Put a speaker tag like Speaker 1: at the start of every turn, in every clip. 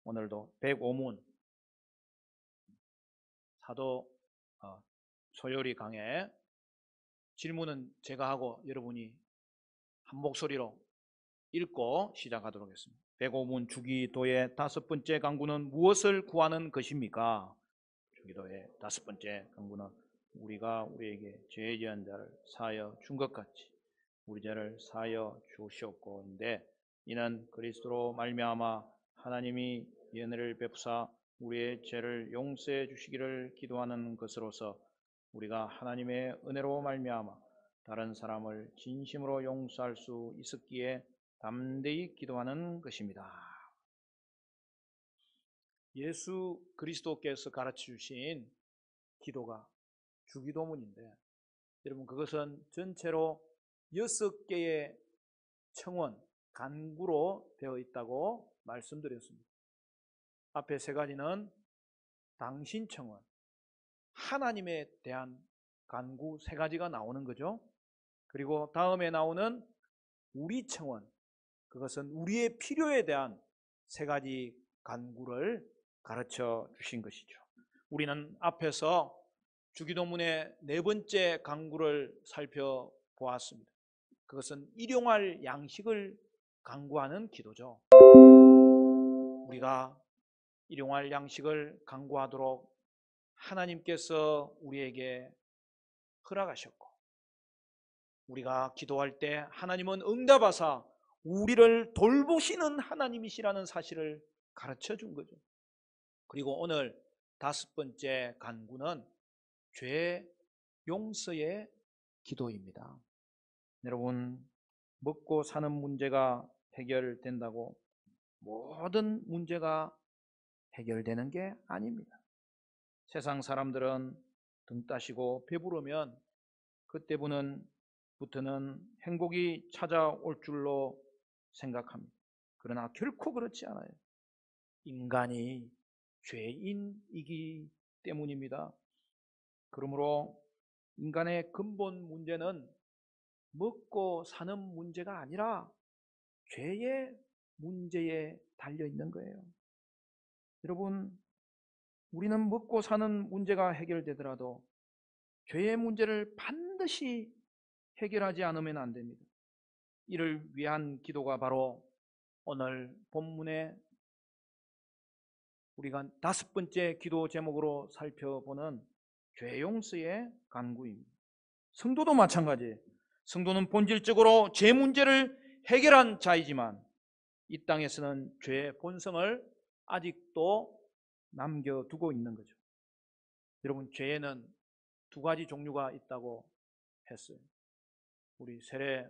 Speaker 1: 오늘도 105문 사도 소요리 강의 질문은 제가 하고 여러분이 한 목소리로 읽고 시작하도록 하겠습니다. 105문 주기도의 5번째 강구는 무엇을 구하는 것입니까? 주기도의 5번째 강구는 우리가 우리에게 죄 지은 자를 사하여 준 것 같이 우리 죄를 사하여 주시옵고인데, 이는 그리스도로 말미암아 하나님이 은혜를 베푸사 우리의 죄를 용서해 주시기를 기도하는 것으로서 우리가 하나님의 은혜로 말미암아 다른 사람을 진심으로 용서할 수 있었기에 담대히 기도하는 것입니다. 예수 그리스도께서 가르쳐 주신 기도가 주기도문인데, 여러분 그것은 전체로 6개의 청원, 간구로 되어 있다고 말씀드렸습니다. 앞에 3가지는 당신 청원, 하나님에 대한 간구 3가지가 나오는 거죠. 그리고 다음에 나오는 우리 청원, 그것은 우리의 필요에 대한 3가지 간구를 가르쳐 주신 것이죠. 우리는 앞에서 주기도문의 4번째 간구를 살펴보았습니다. 그것은 일용할 양식을 간구하는 기도죠. 우리가 일용할 양식을 간구하도록 하나님께서 우리에게 허락하셨고, 우리가 기도할 때 하나님은 응답하사 우리를 돌보시는 하나님이시라는 사실을 가르쳐 준 거죠. 그리고 오늘 5번째 간구는 죄 용서의 기도입니다. 여러분, 먹고 사는 문제가 해결된다고 모든 문제가 해결되는 게 아닙니다. 세상 사람들은 등 따시고 배부르면 그때부터는 행복이 찾아올 줄로 생각합니다. 그러나 결코 그렇지 않아요. 인간이 죄인이기 때문입니다. 그러므로 인간의 근본 문제는 먹고 사는 문제가 아니라 죄의 문제에 달려 있는 거예요. 여러분, 우리는 먹고 사는 문제가 해결되더라도 죄의 문제를 반드시 해결하지 않으면 안 됩니다. 이를 위한 기도가 바로 오늘 본문에 우리가 5번째 기도 제목으로 살펴보는 죄 용서의 간구입니다. 성도도 마찬가지예요. 성도는 본질적으로 죄 문제를 해결한 자이지만 이 땅에서는 죄의 본성을 아직도 남겨두고 있는 거죠. 여러분, 죄에는 2가지 종류가 있다고 했어요. 우리 세례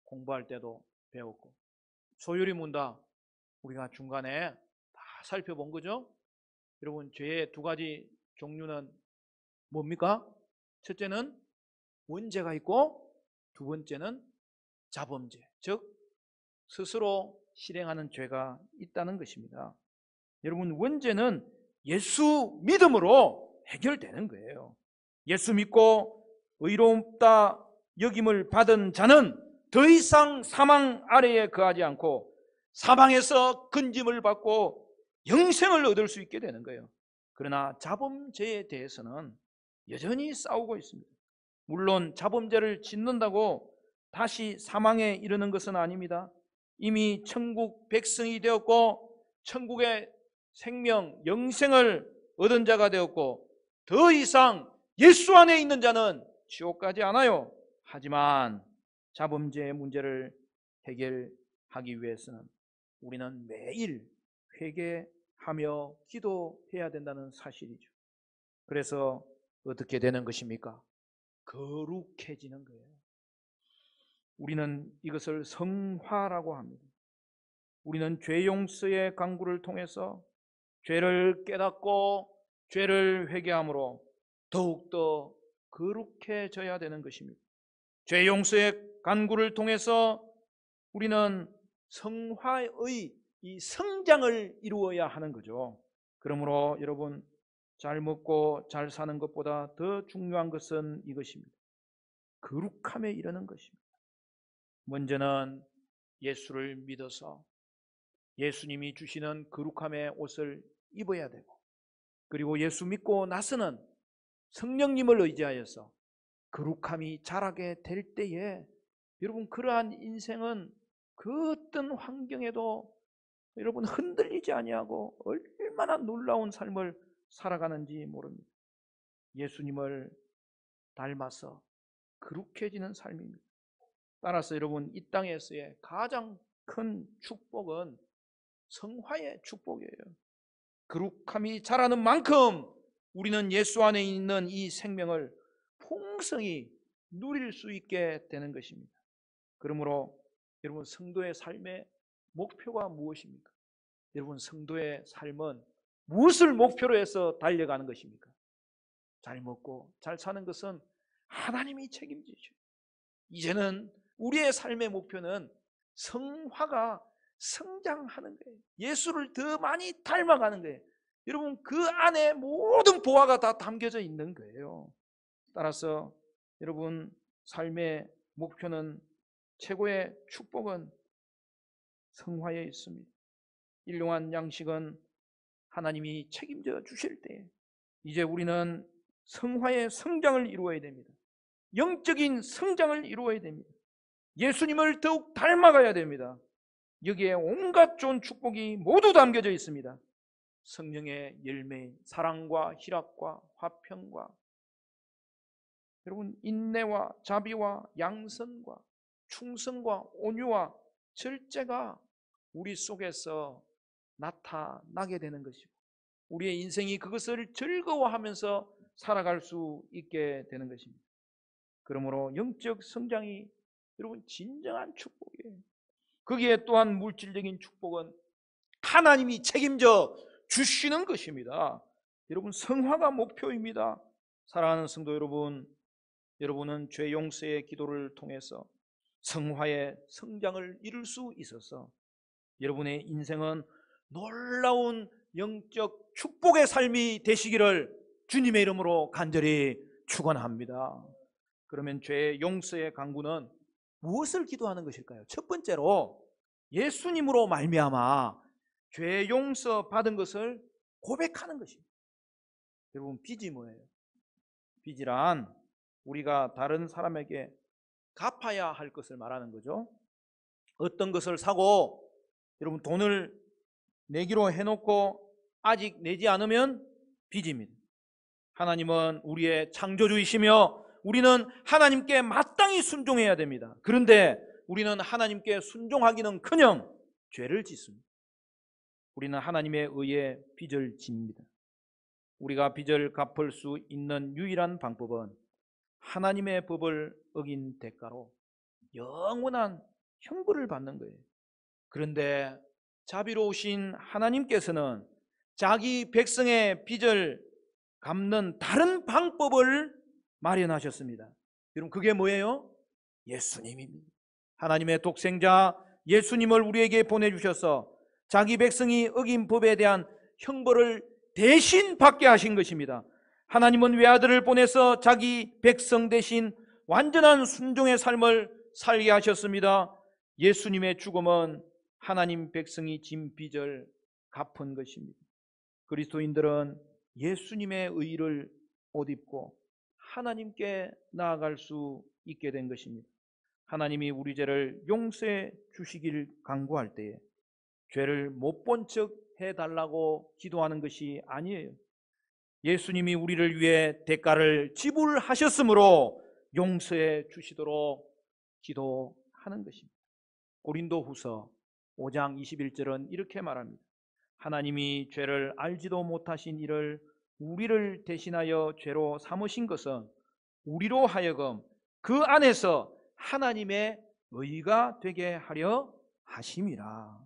Speaker 1: 공부할 때도 배웠고, 소유리 문답 우리가 중간에 다 살펴본 거죠. 여러분, 죄의 2가지 종류는 뭡니까? 첫째는 원죄가 있고, 2번째는 자범죄, 즉 스스로 실행하는 죄가 있다는 것입니다. 여러분, 원죄는 예수 믿음으로 해결되는 거예요. 예수 믿고 의롭다 여김을 받은 자는 더 이상 사망 아래에 거하지 않고 사망에서 건짐을 받고 영생을 얻을 수 있게 되는 거예요. 그러나 자범죄에 대해서는 여전히 싸우고 있습니다. 물론 자범죄를 짓는다고 다시 사망에 이르는 것은 아닙니다. 이미 천국 백성이 되었고 천국의 생명, 영생을 얻은 자가 되었고 더 이상 예수 안에 있는 자는 지옥 가지 않아요. 하지만 자범죄의 문제를 해결하기 위해서는 우리는 매일 회개하며 기도해야 된다는 사실이죠. 그래서 어떻게 되는 것입니까? 거룩해지는 거예요. 우리는 이것을 성화라고 합니다. 우리는 죄 용서의 간구를 통해서 죄를 깨닫고 죄를 회개함으로 더욱더 거룩해져야 되는 것입니다. 죄 용서의 간구를 통해서 우리는 성화의 이 성장을 이루어야 하는 거죠. 그러므로 여러분, 잘 먹고 잘 사는 것보다 더 중요한 것은 이것입니다. 거룩함에 이르는 것입니다. 먼저는 예수를 믿어서 예수님이 주시는 거룩함의 옷을 입어야 되고, 그리고 예수 믿고 나서는 성령님을 의지하여서 거룩함이 자라게 될 때에 여러분, 그러한 인생은 그 어떤 환경에도 여러분 흔들리지 아니하고 얼마나 놀라운 삶을 살아가는지 모릅니다. 예수님을 닮아서 거룩해지는 삶입니다. 따라서 여러분, 이 땅에서의 가장 큰 축복은 성화의 축복이에요. 거룩함이 자라는 만큼 우리는 예수 안에 있는 이 생명을 풍성히 누릴 수 있게 되는 것입니다. 그러므로 여러분, 성도의 삶의 목표가 무엇입니까? 여러분, 성도의 삶은 무엇을 목표로 해서 달려가는 것입니까? 잘 먹고 잘 사는 것은 하나님이 책임지죠. 이제는 우리의 삶의 목표는 성화가 성장하는 거예요. 예수를 더 많이 닮아가는 거예요. 여러분, 그 안에 모든 보화가 다 담겨져 있는 거예요. 따라서 여러분, 삶의 목표는, 최고의 축복은 성화에 있습니다. 일용한 양식은 하나님이 책임져 주실 때 이제 우리는 성화의 성장을 이루어야 됩니다. 영적인 성장을 이루어야 됩니다. 예수님을 더욱 닮아가야 됩니다. 여기에 온갖 좋은 축복이 모두 담겨져 있습니다. 성령의 열매, 사랑과 희락과 화평과 여러분, 인내와 자비와 양선과 충성과 온유와 절제가 우리 속에서 나타나게 되는 것이고, 우리의 인생이 그것을 즐거워하면서 살아갈 수 있게 되는 것입니다. 그러므로 영적 성장이 여러분 진정한 축복이에요. 거기에 또한 물질적인 축복은 하나님이 책임져 주시는 것입니다. 여러분, 성화가 목표입니다. 사랑하는 성도 여러분, 여러분은 죄 용서의 기도를 통해서 성화의 성장을 이룰 수 있어서 여러분의 인생은 놀라운 영적 축복의 삶이 되시기를 주님의 이름으로 간절히 축원합니다. 그러면 죄 용서의 강구는 무엇을 기도하는 것일까요? 첫 번째로 예수님으로 말미암아 죄 용서 받은 것을 고백하는 것입니다. 여러분, 빚이 뭐예요? 빚이란 우리가 다른 사람에게 갚아야 할 것을 말하는 거죠. 어떤 것을 사고 여러분 돈을 내기로 해놓고 아직 내지 않으면 빚입니다. 하나님은 우리의 창조주이시며 우리는 하나님께 마땅히 순종해야 됩니다. 그런데 우리는 하나님께 순종하기는커녕 죄를 짓습니다. 우리는 하나님의 의에 빚을 집니다. 우리가 빚을 갚을 수 있는 유일한 방법은 하나님의 법을 어긴 대가로 영원한 형벌을 받는 거예요. 그런데 자비로우신 하나님께서는 자기 백성의 빚을 갚는 다른 방법을 마련하셨습니다. 여러분, 그게 뭐예요? 예수님입니다. 하나님의 독생자 예수님을 우리에게 보내주셔서 자기 백성이 어긴 법에 대한 형벌을 대신 받게 하신 것입니다. 하나님은 외아들을 보내서 자기 백성 대신 완전한 순종의 삶을 살게 하셨습니다. 예수님의 죽음은 하나님 백성이 진 빚을 갚은 것입니다. 그리스도인들은 예수님의 의를 옷 입고 하나님께 나아갈 수 있게 된 것입니다. 하나님이 우리 죄를 용서해 주시길 간구할 때에 죄를 못 본 척 해달라고 기도하는 것이 아니에요. 예수님이 우리를 위해 대가를 지불하셨으므로 용서해 주시도록 기도하는 것입니다. 고린도후서 5장 21절은 이렇게 말합니다. 하나님이 죄를 알지도 못하신 이를 우리를 대신하여 죄로 삼으신 것은 우리로 하여금 그 안에서 하나님의 의가 되게 하려 하심이라.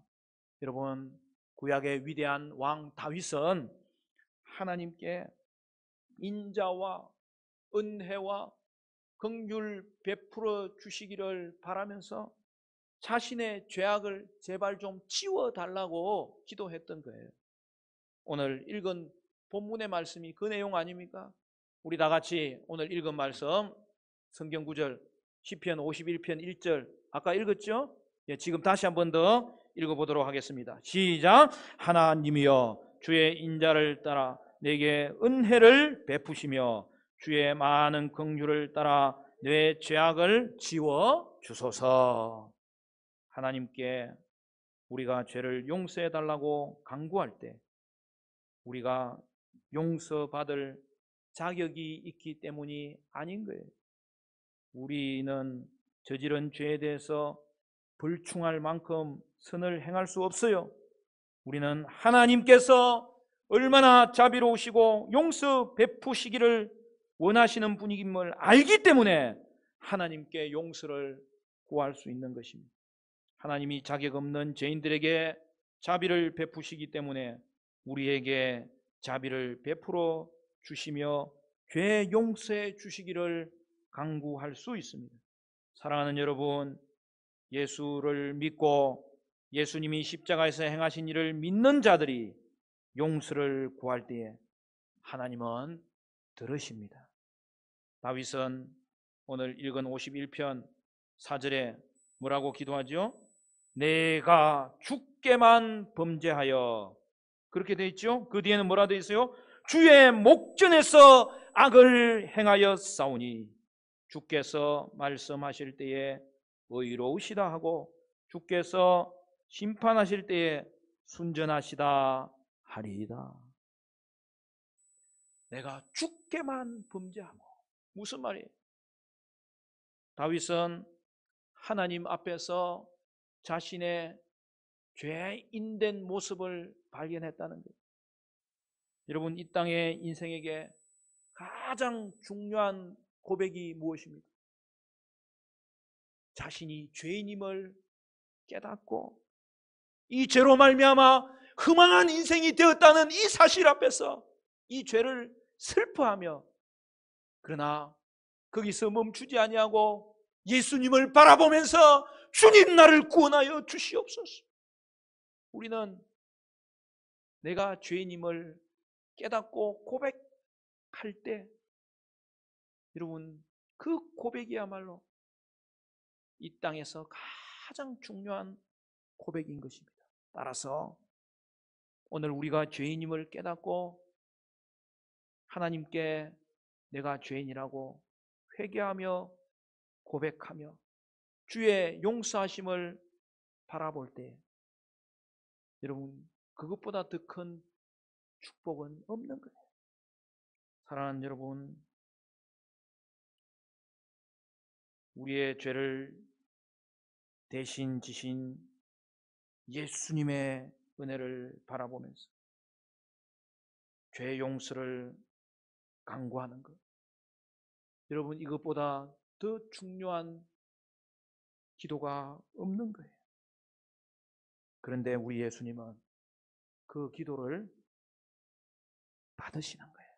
Speaker 1: 여러분, 구약의 위대한 왕 다윗은 하나님께 인자와 은혜와 긍휼 베풀어 주시기를 바라면서 자신의 죄악을 제발 좀 치워달라고 기도했던 거예요. 오늘 읽은 본문의 말씀이 그 내용 아닙니까? 우리 다 같이 오늘 읽은 말씀 성경 구절 시편 51편 1절 아까 읽었죠? 지금 다시 한 번 더 읽어보도록 하겠습니다. 시작. 하나님이여 주의 인자를 따라 내게 은혜를 베푸시며 주의 많은 긍휼을 따라 내 죄악을 지워 주소서. 하나님께 우리가 죄를 용서해 달라고 간구할 때 우리가 용서받을 자격이 있기 때문이 아닌 거예요. 우리는 저지른 죄에 대해서 불충할 만큼 선을 행할 수 없어요. 우리는 하나님께서 얼마나 자비로우시고 용서 베푸시기를 원하시는 분임을 알기 때문에 하나님께 용서를 구할 수 있는 것입니다. 하나님이 자격 없는 죄인들에게 자비를 베푸시기 때문에 우리에게 자비를 베풀어 주시며 죄 용서해 주시기를 간구할 수 있습니다. 사랑하는 여러분, 예수를 믿고 예수님이 십자가에서 행하신 일을 믿는 자들이 용서를 구할 때에 하나님은 들으십니다. 다윗은 오늘 읽은 51편 4절에 뭐라고 기도하죠? 내가 주께만 범죄하여, 그렇게 되어 있죠. 그 뒤에는 뭐라 되어 있어요? 주의 목전에서 악을 행하여 싸우니 주께서 말씀하실 때에 의로우시다 하고 주께서 심판하실 때에 순전하시다 하리이다. 내가 주께만 범죄하고, 무슨 말이에요? 다윗은 하나님 앞에서 자신의 죄인된 모습을 발견했다는 거예요. 여러분, 이 땅의 인생에게 가장 중요한 고백이 무엇입니까? 자신이 죄인임을 깨닫고 이 죄로 말미암아 허망한 인생이 되었다는 이 사실 앞에서 이 죄를 슬퍼하며, 그러나 거기서 멈추지 아니하고 예수님을 바라보면서 주님 나를 구원하여 주시옵소서. 우리는 내가 죄인임을 깨닫고 고백할 때, 여러분, 그 고백이야말로 이 땅에서 가장 중요한 고백인 것입니다. 따라서 오늘 우리가 죄인임을 깨닫고 하나님께 내가 죄인이라고 회개하며 고백하며 주의 용서하심을 바라볼 때, 여러분, 그것보다 더 큰 축복은 없는 거예요. 사랑하는 여러분, 우리의 죄를 대신 지신 예수님의 은혜를 바라보면서 죄 용서를 간구하는 것, 여러분, 이것보다 더 중요한 기도가 없는 거예요. 그런데 우리 예수님은 그 기도를 받으시는 거예요.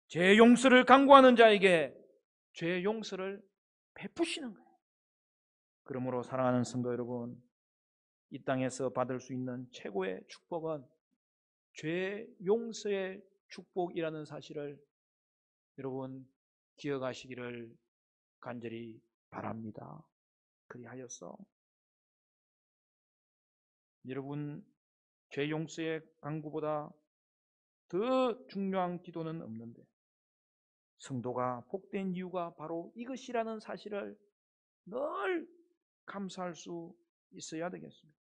Speaker 1: 죄 용서를 간구하는 자에게 죄 용서를 베푸시는 거예요. 그러므로 사랑하는 성도 여러분, 이 땅에서 받을 수 있는 최고의 축복은 죄 용서의 축복이라는 사실을 여러분 기억하시기를 간절히 바랍니다. 그리하여서 여러분, 죄 용서의 간구보다 더 중요한 기도는 없는데 성도가 복된 이유가 바로 이것이라는 사실을 늘 감사할 수 있어야 되겠습니다.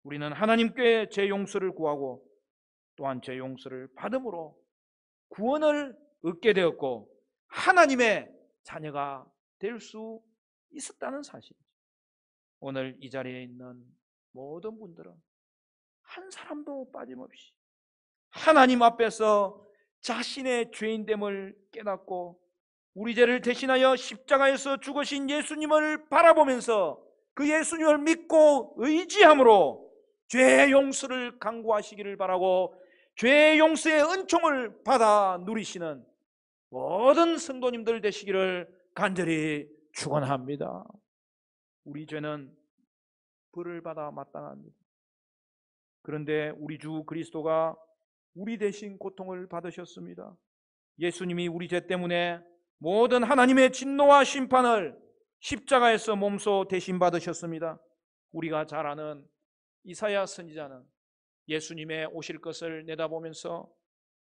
Speaker 1: 우리는 하나님께 죄 용서를 구하고 또한 죄 용서를 받음으로 구원을 얻게 되었고 하나님의 자녀가 될 수 있었다는 사실이죠. 오늘 이 자리에 있는 모든 분들은 한 사람도 빠짐없이 하나님 앞에서 자신의 죄인됨을 깨닫고 우리 죄를 대신하여 십자가에서 죽으신 예수님을 바라보면서 그 예수님을 믿고 의지함으로 죄 용서를 간구하시기를 바라고 죄 용서의 은총을 받아 누리시는 모든 성도님들 되시기를 간절히 축원합니다. 우리 죄는 벌을 받아 마땅합니다. 그런데 우리 주 그리스도가 우리 대신 고통을 받으셨습니다. 예수님이 우리 죄 때문에 모든 하나님의 진노와 심판을 십자가에서 몸소 대신 받으셨습니다. 우리가 잘 아는 이사야 선지자는 예수님의 오실 것을 내다보면서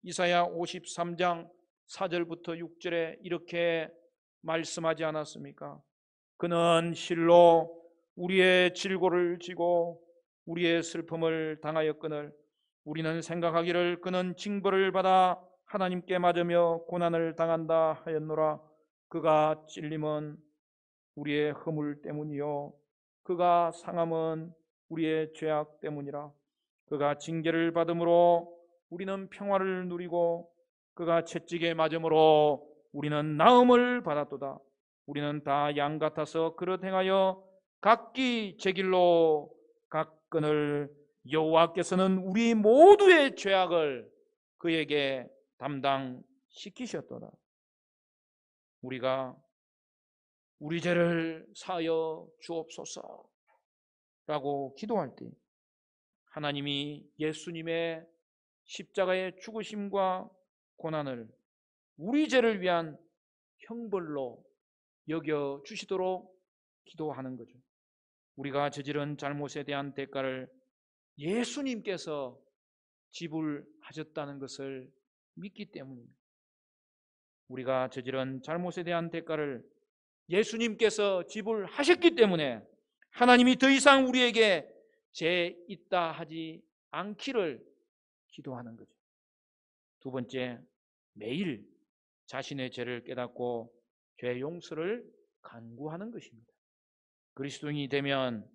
Speaker 1: 이사야 53장 4절부터 6절에 이렇게 말씀하지 않았습니까? 그는 실로 우리의 질고를 지고 우리의 슬픔을 당하였거늘 우리는 생각하기를 그는 징벌을 받아 하나님께 맞으며 고난을 당한다 하였노라. 그가 찔림은 우리의 허물 때문이요 그가 상함은 우리의 죄악 때문이라. 그가 징계를 받음으로 우리는 평화를 누리고 그가 채찍에 맞음으로 우리는 나음을 받았도다. 우리는 다 양 같아서 그릇 행하여 각기 제 길로 갔거늘 여호와께서는 우리 모두의 죄악을 그에게 담당시키셨도다. 우리가 우리 죄를 사하여 주옵소서 라고 기도할 때 하나님이 예수님의 십자가의 죽으심과 고난을 우리 죄를 위한 형벌로 여겨주시도록 기도하는 거죠. 우리가 저지른 잘못에 대한 대가를 예수님께서 지불하셨다는 것을 믿기 때문입니다. 우리가 저지른 잘못에 대한 대가를 예수님께서 지불하셨기 때문에 하나님이 더 이상 우리에게 죄 있다 하지 않기를 기도하는 거죠. 두 번째, 매일 자신의 죄를 깨닫고 죄 용서를 간구하는 것입니다. 그리스도인이 되면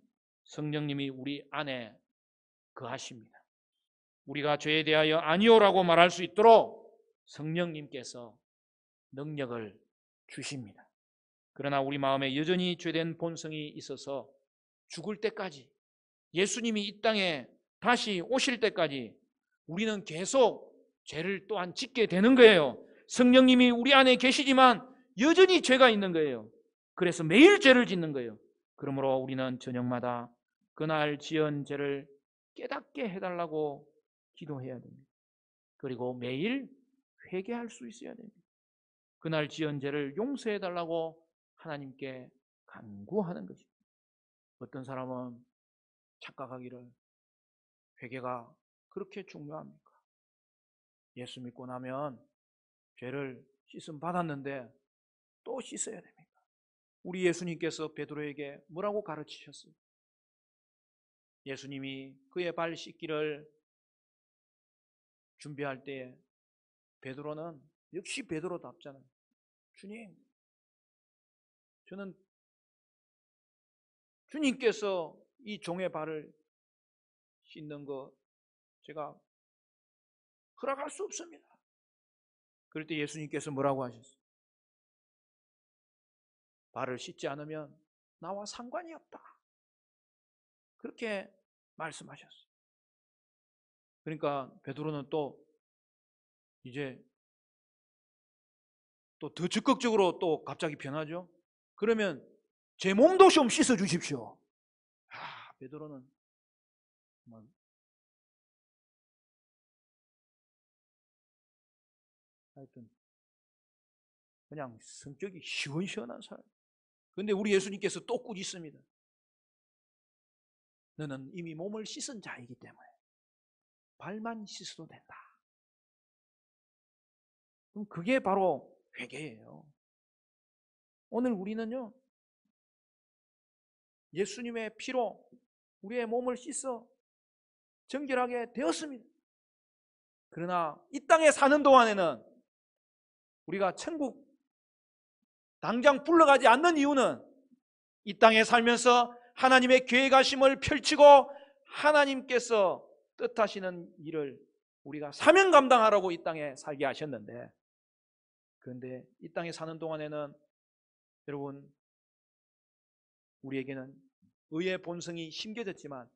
Speaker 1: 성령님이 우리 안에 거하십니다. 우리가 죄에 대하여 아니오라고 말할 수 있도록 성령님께서 능력을 주십니다. 그러나 우리 마음에 여전히 죄된 본성이 있어서 죽을 때까지, 예수님이 이 땅에 다시 오실 때까지 우리는 계속 죄를 또한 짓게 되는 거예요. 성령님이 우리 안에 계시지만 여전히 죄가 있는 거예요. 그래서 매일 죄를 짓는 거예요. 그러므로 우리는 저녁마다 그날 지은 죄를 깨닫게 해달라고 기도해야 됩니다. 그리고 매일 회개할 수 있어야 됩니다. 그날 지은 죄를 용서해달라고 하나님께 간구하는 것입니다. 어떤 사람은 착각하기를 회개가 그렇게 중요합니까? 예수 믿고 나면 죄를 씻음 받았는데 또 씻어야 됩니까? 우리 예수님께서 베드로에게 뭐라고 가르치셨어요? 예수님이 그의 발 씻기를 준비할 때에 베드로는 역시 베드로답잖아요. 주님, 저는 주님께서 이 종의 발을 씻는 거 제가 허락할 수 없습니다. 그럴 때 예수님께서 뭐라고 하셨어요? 발을 씻지 않으면 나와 상관이 없다. 그렇게 말씀하셨어요. 그러니까 베드로는 또 이제 또 더 적극적으로 또 갑자기 변하죠. 그러면 제 몸도 좀 씻어 주십시오. 베드로는 하여튼 그냥 성격이 시원시원한 사람. 그런데 우리 예수님께서 또 꾸짖습니다. 너는 이미 몸을 씻은 자이기 때문에 발만 씻어도 된다. 그럼 그게 바로 회개예요. 오늘 우리는요, 예수님의 피로 우리의 몸을 씻어 정결하게 되었습니다. 그러나 이 땅에 사는 동안에는 우리가 천국 당장 불러가지 않는 이유는 이 땅에 살면서 하나님의 계획하심을 펼치고 하나님께서 뜻하시는 일을 우리가 사명 감당하라고 이 땅에 살게 하셨는데, 그런데 이 땅에 사는 동안에는 여러분, 우리에게는 의의 본성이 심겨졌지만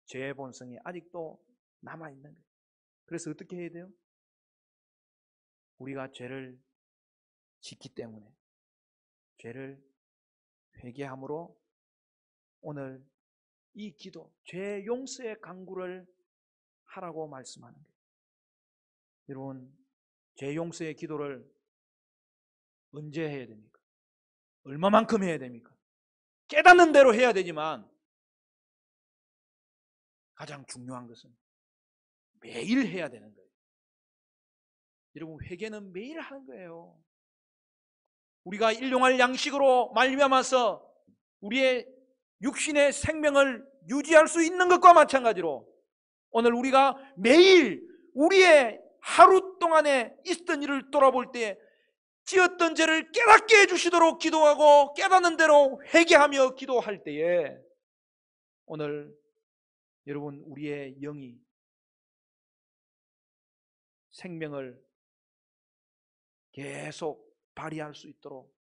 Speaker 1: 죄의 본성이 아직도 남아있는 거예요. 그래서 어떻게 해야 돼요? 우리가 죄를 짓기 때문에 죄를 회개함으로 오늘 이 기도, 죄 용서의 간구를 하라고 말씀하는 거예요. 여러분, 죄 용서의 기도를 언제 해야 됩니까? 얼마만큼 해야 됩니까? 깨닫는 대로 해야 되지만 가장 중요한 것은 매일 해야 되는 거예요. 여러분, 회개는 매일 하는 거예요. 우리가 일용할 양식으로 말미암아서 우리의 육신의 생명을 유지할 수 있는 것과 마찬가지로 오늘 우리가 매일 우리의 하루 동안에 있었던 일을 돌아볼 때 지었던 죄를 깨닫게 해주시도록 기도하고 깨닫는 대로 회개하며 기도할 때에 오늘 여러분 우리의 영이 생명을 계속 발휘할 수 있도록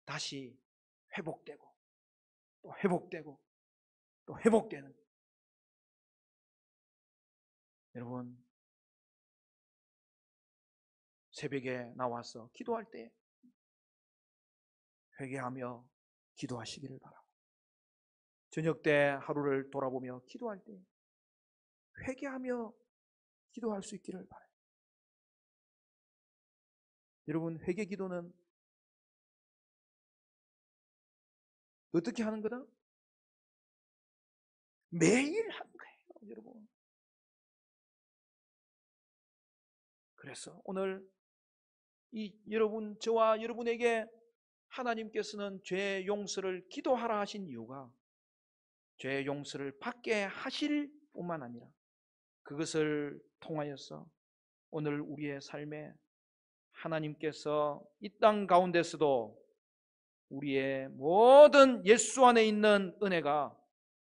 Speaker 1: 다시 회복되고 또 회복되고 또 회복되는, 여러분 새벽에 나와서 기도할 때 회개하며 기도하시기를 바라고, 저녁 때 하루를 돌아보며 기도할 때 회개하며 기도할 수 있기를 바라요. 여러분, 회개 기도는 어떻게 하는 거다? 매일 하는 거예요, 여러분. 그래서 오늘 여러분, 저와 여러분에게 하나님께서는 죄 용서를 기도하라 하신 이유가 죄 용서를 받게 하실 뿐만 아니라 그것을 통하여서 오늘 우리의 삶에 하나님께서 이 땅 가운데서도 우리의 모든 예수 안에 있는 은혜가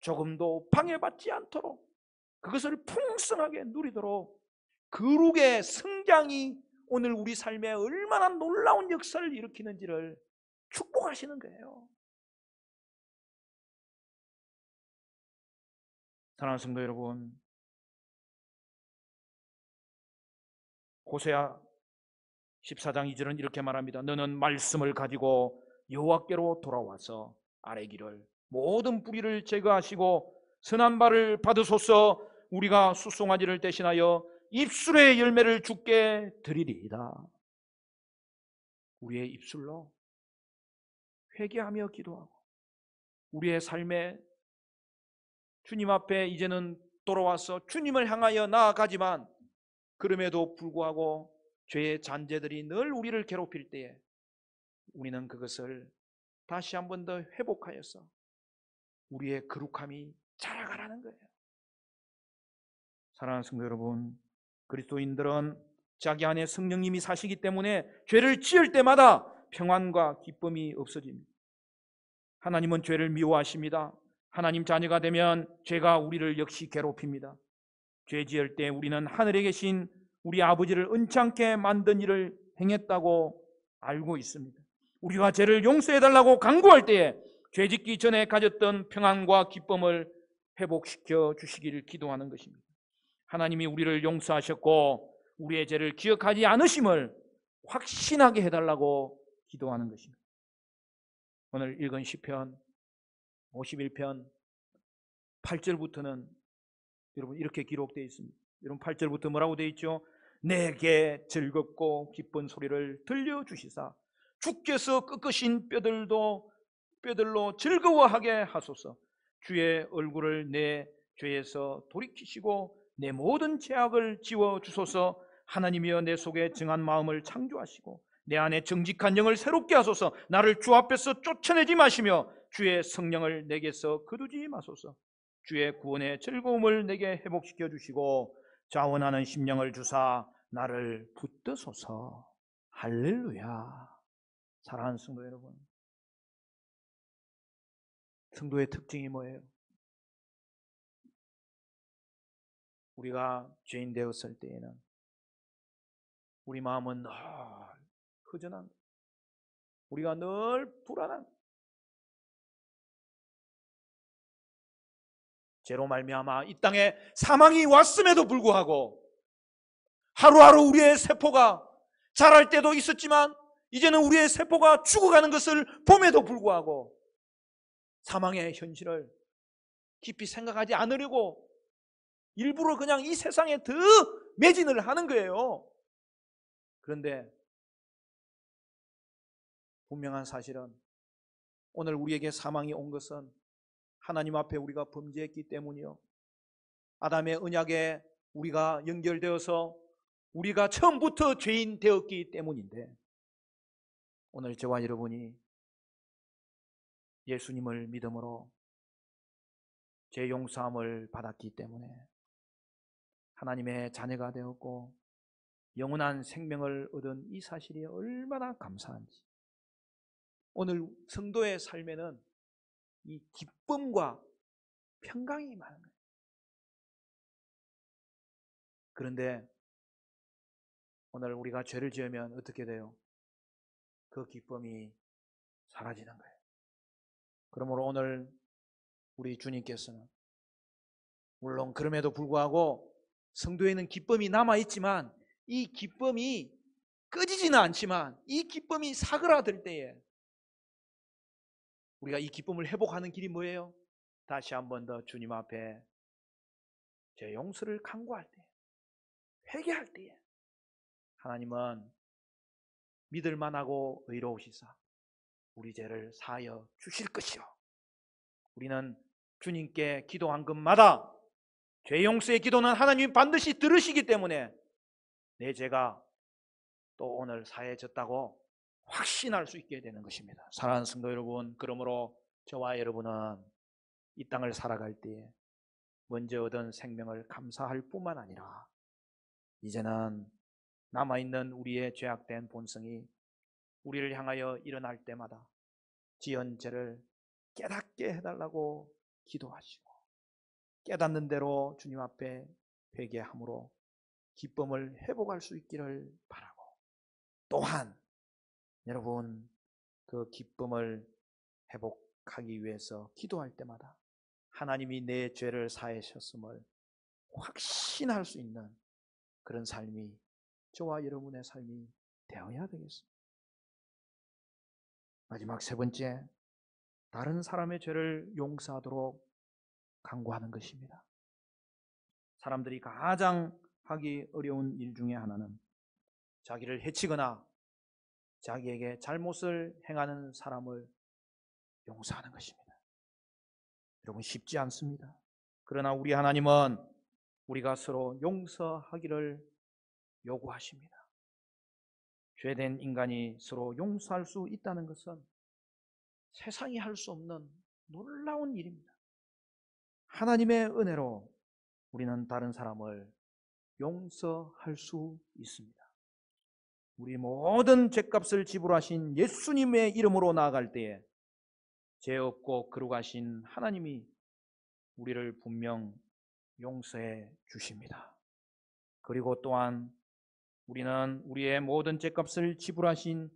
Speaker 1: 조금도 방해받지 않도록 그것을 풍성하게 누리도록 거룩의 성장이 오늘 우리 삶에 얼마나 놀라운 역사를 일으키는지를 축복하시는 거예요. 사랑하는 성도 여러분, 호세아 14장 2절은 이렇게 말합니다. 너는 말씀을 가지고 여호와께로 돌아와서 아뢰기를 모든 뿌리를 제거하시고 선한 발을 받으소서. 우리가 수송아지를 대신하여 입술의 열매를 주께 드리리이다. 우리의 입술로 회개하며 기도하고 우리의 삶에 주님 앞에 이제는 돌아와서 주님을 향하여 나아가지만 그럼에도 불구하고 죄의 잔재들이 늘 우리를 괴롭힐 때에 우리는 그것을 다시 한 번 더 회복하여서 우리의 거룩함이 자라가라는 거예요. 사랑하는 성도 여러분, 그리스도인들은 자기 안에 성령님이 사시기 때문에 죄를 지을 때마다 평안과 기쁨이 없어집니다. 하나님은 죄를 미워하십니다. 하나님 자녀가 되면 죄가 우리를 역시 괴롭힙니다. 죄 지을 때 우리는 하늘에 계신 우리 아버지를 은창케 만든 일을 행했다고 알고 있습니다. 우리가 죄를 용서해달라고 간구할 때에 죄 짓기 전에 가졌던 평안과 기쁨을 회복시켜 주시기를 기도하는 것입니다. 하나님이 우리를 용서하셨고 우리의 죄를 기억하지 않으심을 확신하게 해달라고 기도하는 것입니다. 오늘 읽은 시편 51편 8절부터는 여러분 이렇게 기록되어 있습니다. 여러분 8절부터 뭐라고 되어 있죠? 내게 즐겁고 기쁜 소리를 들려주시사 주께서 꺾으신 뼈들로 즐거워하게 하소서. 주의 얼굴을 내 죄에서 돌이키시고 내 모든 죄악을 지워주소서. 하나님이여 내 속에 정한 마음을 창조하시고 내 안에 정직한 영을 새롭게 하소서. 나를 주 앞에서 쫓아내지 마시며 주의 성령을 내게서 거두지 마소서. 주의 구원의 즐거움을 내게 회복시켜 주시고 자원하는 심령을 주사 나를 붙드소서. 할렐루야. 사랑하는 성도 여러분, 성도의 특징이 뭐예요? 우리가 죄인 되었을 때에는 우리 마음은 늘 허전한 거예요. 우리가 늘 불안한 거예요. 죄로 말미암아 이 땅에 사망이 왔음에도 불구하고 하루하루 우리의 세포가 자랄 때도 있었지만 이제는 우리의 세포가 죽어가는 것을 봄에도 불구하고 사망의 현실을 깊이 생각하지 않으려고 일부러 그냥 이 세상에 더 매진을 하는 거예요. 그런데 분명한 사실은 오늘 우리에게 사망이 온 것은 하나님 앞에 우리가 범죄했기 때문이요, 아담의 언약에 우리가 연결되어서 우리가 처음부터 죄인 되었기 때문인데, 오늘 저와 여러분이 예수님을 믿음으로 죄 용서함을 받았기 때문에 하나님의 자녀가 되었고 영원한 생명을 얻은 이 사실이 얼마나 감사한지, 오늘 성도의 삶에는 이 기쁨과 평강이 많은 거예요. 그런데 오늘 우리가 죄를 지으면 어떻게 돼요? 그 기쁨이 사라지는 거예요. 그러므로 오늘 우리 주님께서는 물론 그럼에도 불구하고 성도에는 기쁨이 남아있지만 이 기쁨이 꺼지지는 않지만 이 기쁨이 사그라들 때에 우리가 이 기쁨을 회복하는 길이 뭐예요? 다시 한 번 더 주님 앞에 제 용서를 간구할 때, 회개할 때에 하나님은 믿을만하고 의로우시사 우리 죄를 사하여 주실 것이요, 우리는 주님께 기도한 것마다 죄 용서의 기도는 하나님이 반드시 들으시기 때문에 내 죄가 또 오늘 사해졌다고 확신할 수 있게 되는 것입니다. 사랑하는 성도 여러분, 그러므로 저와 여러분은 이 땅을 살아갈 때에 먼저 얻은 생명을 감사할 뿐만 아니라 이제는 남아있는 우리의 죄악된 본성이 우리를 향하여 일어날 때마다 지은 죄를 깨닫게 해달라고 기도하시고 깨닫는 대로 주님 앞에 회개함으로 기쁨을 회복할 수 있기를 바라고, 또한 여러분 그 기쁨을 회복하기 위해서 기도할 때마다 하나님이 내 죄를 사하셨음을 확신할 수 있는 그런 삶이 저와 여러분의 삶이 되어야 되겠습니다. 마지막 세 번째, 다른 사람의 죄를 용서하도록 간구하는 것입니다. 사람들이 가장 하기 어려운 일 중에 하나는 자기를 해치거나 자기에게 잘못을 행하는 사람을 용서하는 것입니다. 여러분, 쉽지 않습니다. 그러나 우리 하나님은 우리가 서로 용서하기를 요구하십니다. 죄된 인간이 서로 용서할 수 있다는 것은 세상이 할 수 없는 놀라운 일입니다. 하나님의 은혜로 우리는 다른 사람을 용서할 수 있습니다. 우리 모든 죄값을 지불하신 예수님의 이름으로 나아갈 때에 죄 없고 거룩하신 하나님이 우리를 분명 용서해 주십니다. 그리고 또한 우리는 우리의 모든 죄값을 지불하신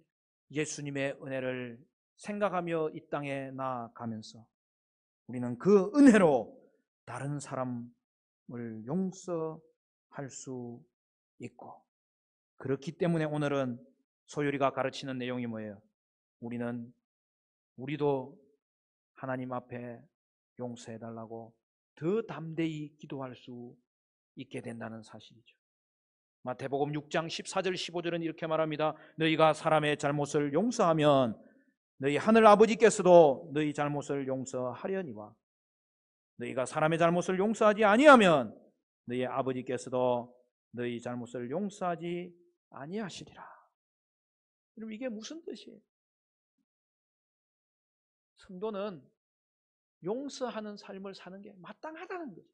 Speaker 1: 예수님의 은혜를 생각하며 이 땅에 나아가면서 우리는 그 은혜로 다른 사람을 용서할 수 있고, 그렇기 때문에 오늘은 소율이가 가르치는 내용이 뭐예요? 우리도 하나님 앞에 용서해달라고 더 담대히 기도할 수 있게 된다는 사실이죠. 마태복음 6장 14절 15절은 이렇게 말합니다. 너희가 사람의 잘못을 용서하면 너희 하늘 아버지께서도 너희 잘못을 용서하려니와 너희가 사람의 잘못을 용서하지 아니하면 너희 아버지께서도 너희 잘못을 용서하지 아니하시리라. 여러분, 이게 무슨 뜻이에요? 성도는 용서하는 삶을 사는 게 마땅하다는 거죠.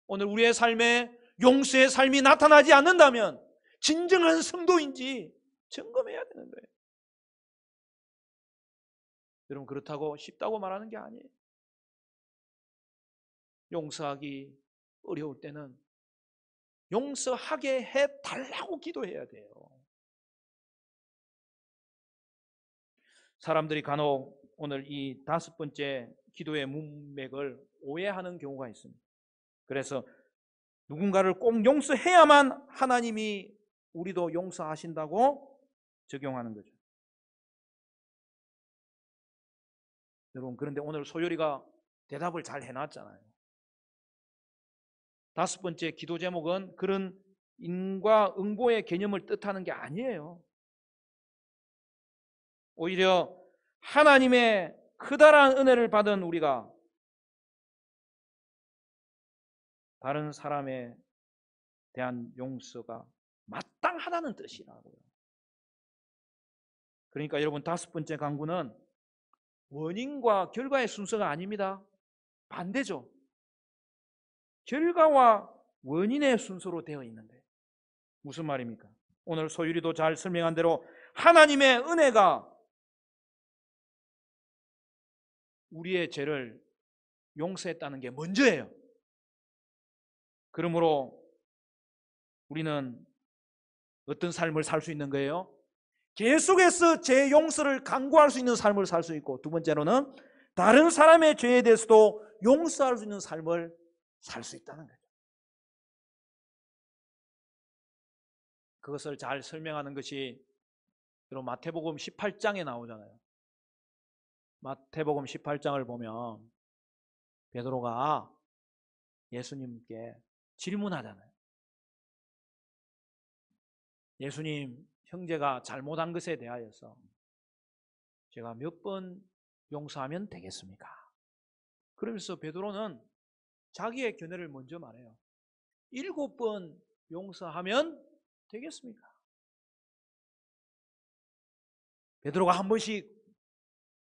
Speaker 1: 오늘 우리의 삶에 용서의 삶이 나타나지 않는다면 진정한 성도인지 점검해야 되는 거예요. 여러분, 그렇다고 쉽다고 말하는 게 아니에요. 용서하기 어려울 때는 용서하게 해달라고 기도해야 돼요. 사람들이 간혹 오늘 이 5번째 기도의 문맥을 오해하는 경우가 있습니다. 그래서 누군가를 꼭 용서해야만 하나님이 우리도 용서하신다고 적용하는 거죠. 여러분, 그런데 오늘 소율이가 대답을 잘 해놨잖아요. 5번째 기도 제목은 그런 인과응보의 개념을 뜻하는 게 아니에요. 오히려 하나님의 크다란 은혜를 받은 우리가 다른 사람에 대한 용서가 마땅하다는 뜻이라고요. 그러니까 여러분, 다섯 번째 강구는 원인과 결과의 순서가 아닙니다. 반대죠. 결과와 원인의 순서로 되어 있는데 무슨 말입니까? 오늘 소율이도 잘 설명한 대로 하나님의 은혜가 우리의 죄를 용서했다는 게 먼저예요. 그러므로 우리는 어떤 삶을 살 수 있는 거예요? 계속해서 죄 용서를 강구할 수 있는 삶을 살 수 있고, 두 번째로는 다른 사람의 죄에 대해서도 용서할 수 있는 삶을 살 수 있다는 거죠. 그것을 잘 설명하는 것이 여러분 마태복음 18장에 나오잖아요. 마태복음 18장을 보면 베드로가 예수님께 질문하잖아요. 예수님, 형제가 잘못한 것에 대하여서 제가 몇 번 용서하면 되겠습니까? 그러면서 베드로는 자기의 견해를 먼저 말해요. 7번 용서하면 되겠습니까? 베드로가 한 번씩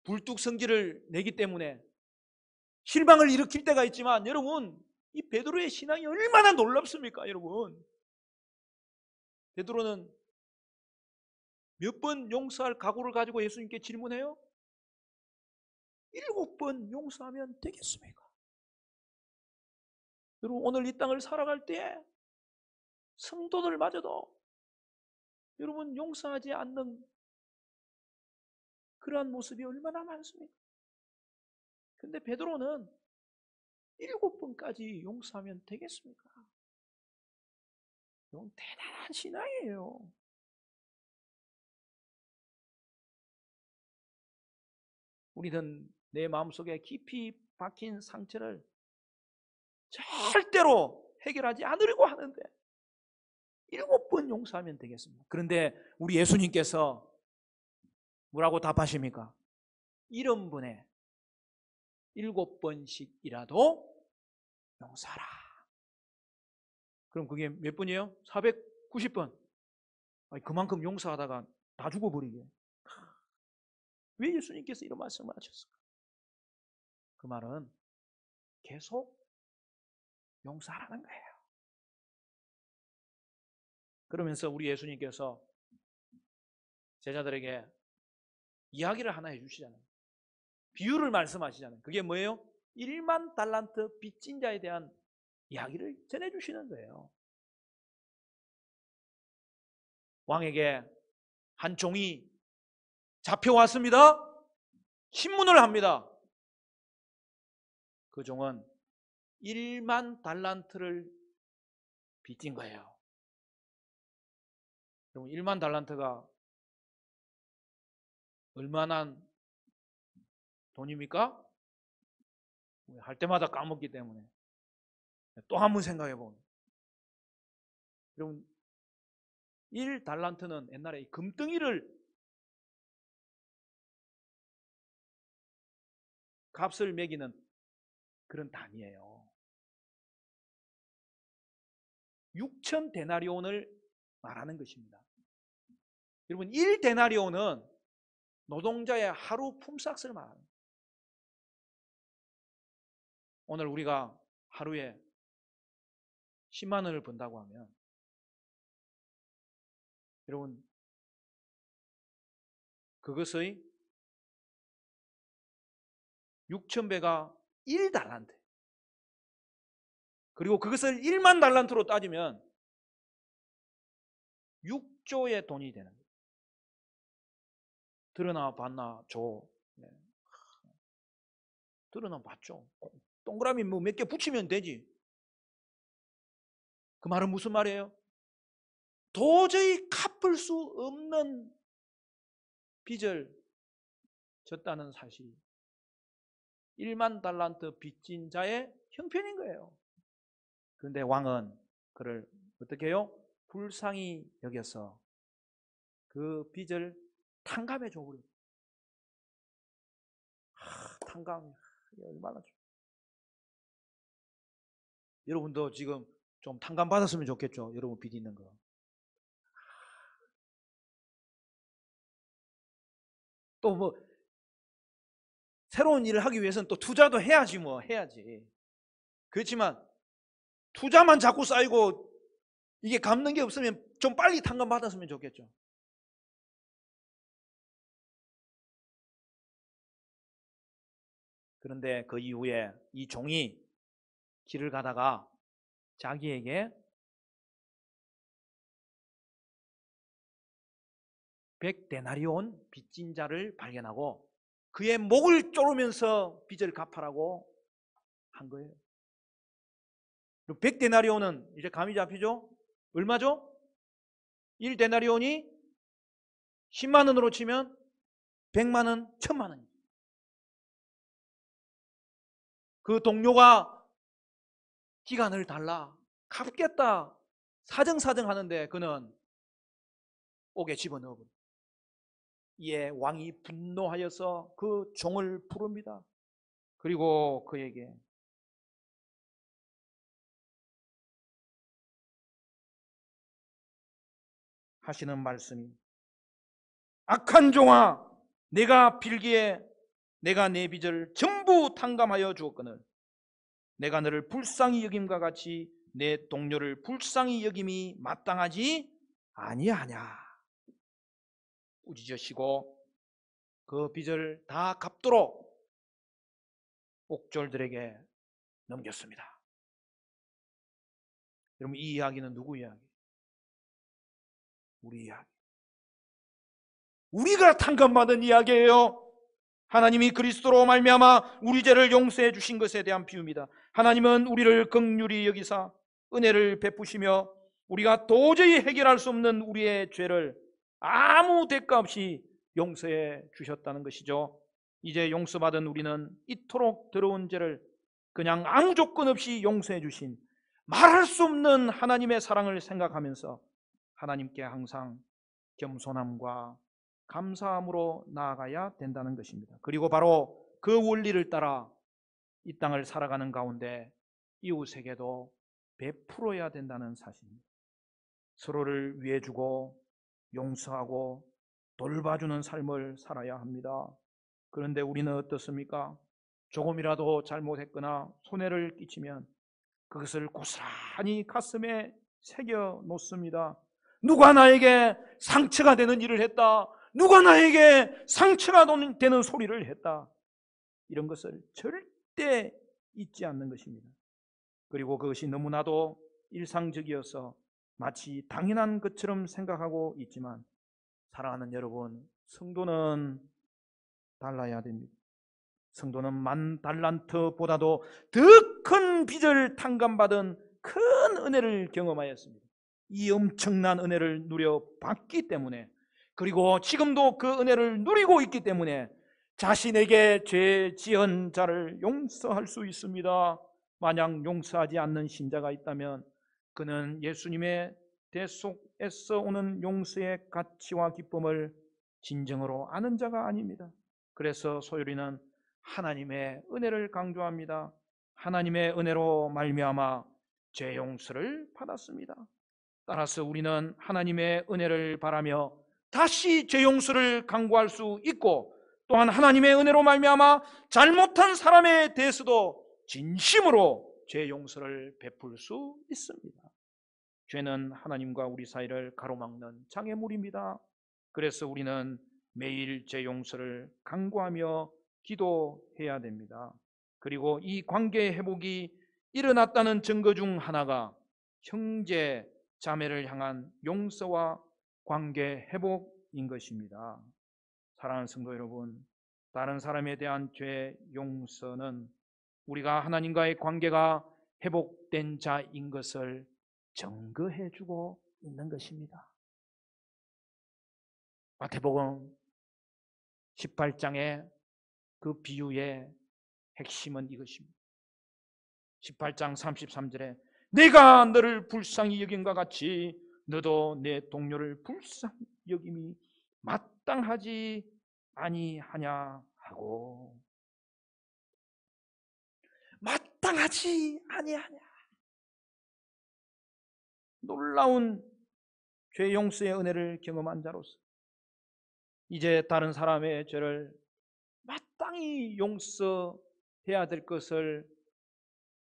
Speaker 1: 불뚝성질을 내기 때문에 실망을 일으킬 때가 있지만, 여러분, 이 베드로의 신앙이 얼마나 놀랍습니까? 여러분, 베드로는 몇 번 용서할 각오를 가지고 예수님께 질문해요? 7번 용서하면 되겠습니까? 여러분, 오늘 이 땅을 살아갈 때 성도들마저도 여러분 용서하지 않는 그러한 모습이 얼마나 많습니까? 근데 베드로는 7번까지 용서하면 되겠습니까? 이건 대단한 신앙이에요. 우리는 내 마음속에 깊이 박힌 상처를 절대로 해결하지 않으려고 하는데 7번 용서하면 되겠습니다. 그런데 우리 예수님께서 뭐라고 답하십니까? 이런 분에 7번씩이라도 용서하라. 그럼 그게 몇 번이에요? 490번. 아니, 그만큼 용서하다가 다 죽어버리게. 왜 예수님께서 이런 말씀을 하셨을까? 그 말은 계속 용서하라는 거예요. 그러면서 우리 예수님께서 제자들에게 이야기를 하나 해주시잖아요. 비유를 말씀하시잖아요. 그게 뭐예요? 1만 달란트 빚진 자에 대한 이야기를 전해주시는 거예요. 왕에게 한 종이 잡혀왔습니다. 신문을 합니다. 그 종은 1만 달란트를 빚진 거예요. 그럼 1만 달란트가 얼마나 돈입니까? 할 때마다 까먹기 때문에 또 한 번 생각해 보면, 여러분, 1달란트는 옛날에 금덩이를 값을 매기는 그런 단위예요. 6천 데나리온을 말하는 것입니다. 여러분, 1데나리온은 노동자의 하루 품삯을 말하는 거예요. 오늘 우리가 하루에 10만 원을 번다고 하면 여러분, 그것의 6,000배가 1달란트, 그리고 그것을 1만 달란트로 따지면 6조의 돈이 되는 거예요. 들어나 봤나 줘. 네. 들어나 봤죠. 동그라미 뭐 몇 개 붙이면 되지. 그 말은 무슨 말이에요? 도저히 갚을 수 없는 빚을 졌다는 사실이 1만 달란트 빚진 자의 형편인 거예요. 그런데 왕은 그를 어떻게 해요? 불쌍히 여겨서 그 빚을 탕감해 줘버려요. 탕감 얼마나 좋. 여러분도 지금 좀 탕감 받았으면 좋겠죠. 여러분 빚 있는 거. 또 뭐 새로운 일을 하기 위해서는 또 투자도 해야지 뭐 해야지. 그렇지만 투자만 자꾸 쌓이고 이게 갚는 게 없으면 좀 빨리 탕감 받았으면 좋겠죠. 그런데 그 이후에 이 종이 길을 가다가 자기에게 100데나리온 빚진 자를 발견하고 그의 목을 조르면서 빚을 갚아라고 한 거예요. 100데나리온은 이제 감이 잡히죠? 얼마죠? 1데나리온이 10만 원으로 치면 100만 원, 1000만 원. 그 동료가 기간을 달라 갚겠다 사정사정 하는데 그는 옥에 집어넣어버려. 이에 왕이 분노하여서 그 종을 부릅니다. 그리고 그에게 하시는 말씀이 악한 종아 내가 빌기에 내가 내 빚을 전부 탕감하여 주었거늘 내가 너를 불쌍히 여김과 같이 내 동료를 불쌍히 여김이 마땅하지 아니하냐. 꾸짖으시고 그 빚을 다 갚도록 옥졸들에게 넘겼습니다. 여러분 이 이야기는 누구 이야기? 우리 이야기. 우리가 탕감받은 이야기예요. 하나님이 그리스도로 말미암아 우리 죄를 용서해 주신 것에 대한 비유입니다. 하나님은 우리를 긍휼히 여기사 은혜를 베푸시며 우리가 도저히 해결할 수 없는 우리의 죄를 아무 대가 없이 용서해 주셨다는 것이죠. 이제 용서받은 우리는 이토록 더러운 죄를 그냥 아무 조건 없이 용서해 주신 말할 수 없는 하나님의 사랑을 생각하면서 하나님께 항상 겸손함과 감사함으로 나아가야 된다는 것입니다. 그리고 바로 그 원리를 따라 이 땅을 살아가는 가운데 이웃에게도 베풀어야 된다는 사실입니다. 서로를 위해주고 용서하고 돌봐주는 삶을 살아야 합니다. 그런데 우리는 어떻습니까? 조금이라도 잘못했거나 손해를 끼치면 그것을 고스란히 가슴에 새겨 놓습니다. 누가 나에게 상처가 되는 일을 했다. 누가 나에게 상처가 되는 소리를 했다. 이런 것을 절대 잊지 않는 것입니다. 그리고 그것이 너무나도 일상적이어서 마치 당연한 것처럼 생각하고 있지만 사랑하는 여러분, 성도는 달라야 됩니다. 성도는 10,000달란트보다도 더 큰 빚을 탕감받은 큰 은혜를 경험하였습니다. 이 엄청난 은혜를 누려봤기 때문에 그리고 지금도 그 은혜를 누리고 있기 때문에 자신에게 죄 지은 자를 용서할 수 있습니다. 만약 용서하지 않는 신자가 있다면 그는 예수님의 대속에서 오는 용서의 가치와 기쁨을 진정으로 아는 자가 아닙니다. 그래서 소요리는 하나님의 은혜를 강조합니다. 하나님의 은혜로 말미암아 죄 용서를 받았습니다. 따라서 우리는 하나님의 은혜를 바라며 다시 죄 용서를 강구할 수 있고 또한 하나님의 은혜로 말미암아 잘못한 사람에 대해서도 진심으로 죄 용서를 베풀 수 있습니다. 죄는 하나님과 우리 사이를 가로막는 장애물입니다. 그래서 우리는 매일 죄 용서를 강구하며 기도해야 됩니다. 그리고 이 관계 회복이 일어났다는 증거 중 하나가 형제 자매를 향한 용서와 관계 회복인 것입니다. 사랑하는 성도 여러분, 다른 사람에 대한 죄 용서는 우리가 하나님과의 관계가 회복된 자인 것을 증거해주고 있는 것입니다. 마태복음 18장의 그 비유의 핵심은 이것입니다. 18장 33절에 내가 너를 불쌍히 여김과 같이 너도 내 동료를 불쌍히 여김이 마땅하지 아니하냐 하고 마땅하지 아니하냐. 놀라운 죄 용서의 은혜를 경험한 자로서 이제 다른 사람의 죄를 마땅히 용서해야 될 것을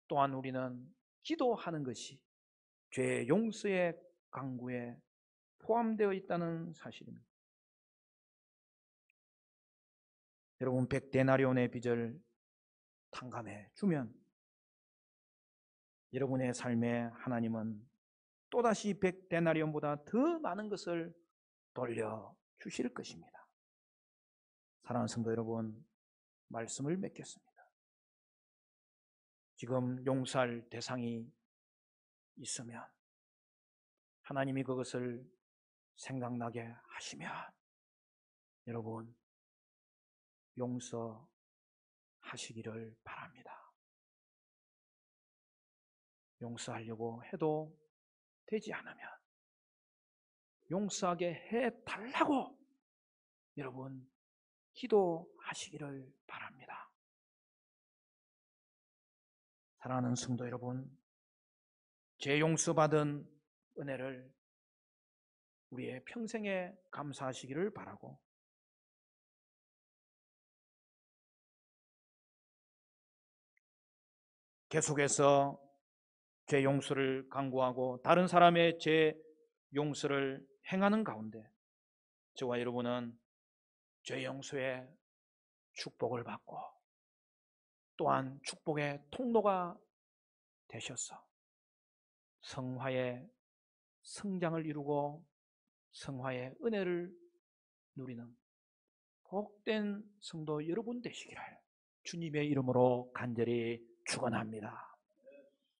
Speaker 1: 또한 우리는 기도하는 것이 죄 용서의 강구에 포함되어 있다는 사실입니다. 여러분 100데나리온의 빚을 탕감해 주면 여러분의 삶에 하나님은 또다시 100데나리온보다 더 많은 것을 돌려주실 것입니다. 사랑하는 성도 여러분, 말씀을 맺겠습니다. 지금 용서할 대상이 있으면 하나님이 그것을 생각나게 하시면 여러분 용서하시기를 바랍니다. 용서하려고 해도 되지 않으면 용서하게 해달라고 여러분 기도하시기를 바랍니다. 사랑하는 성도 여러분, 죄 용서받은 은혜를 우리의 평생에 감사하시기를 바라고 계속해서 죄 용서를 강구하고 다른 사람의 죄 용서를 행하는 가운데 저와 여러분은 죄 용서의 축복을 받고 또한 축복의 통로가 되셔서 성화의 성장을 이루고 성화의 은혜를 누리는 복된 성도 여러분 되시기를 주님의 이름으로 간절히 축원합니다.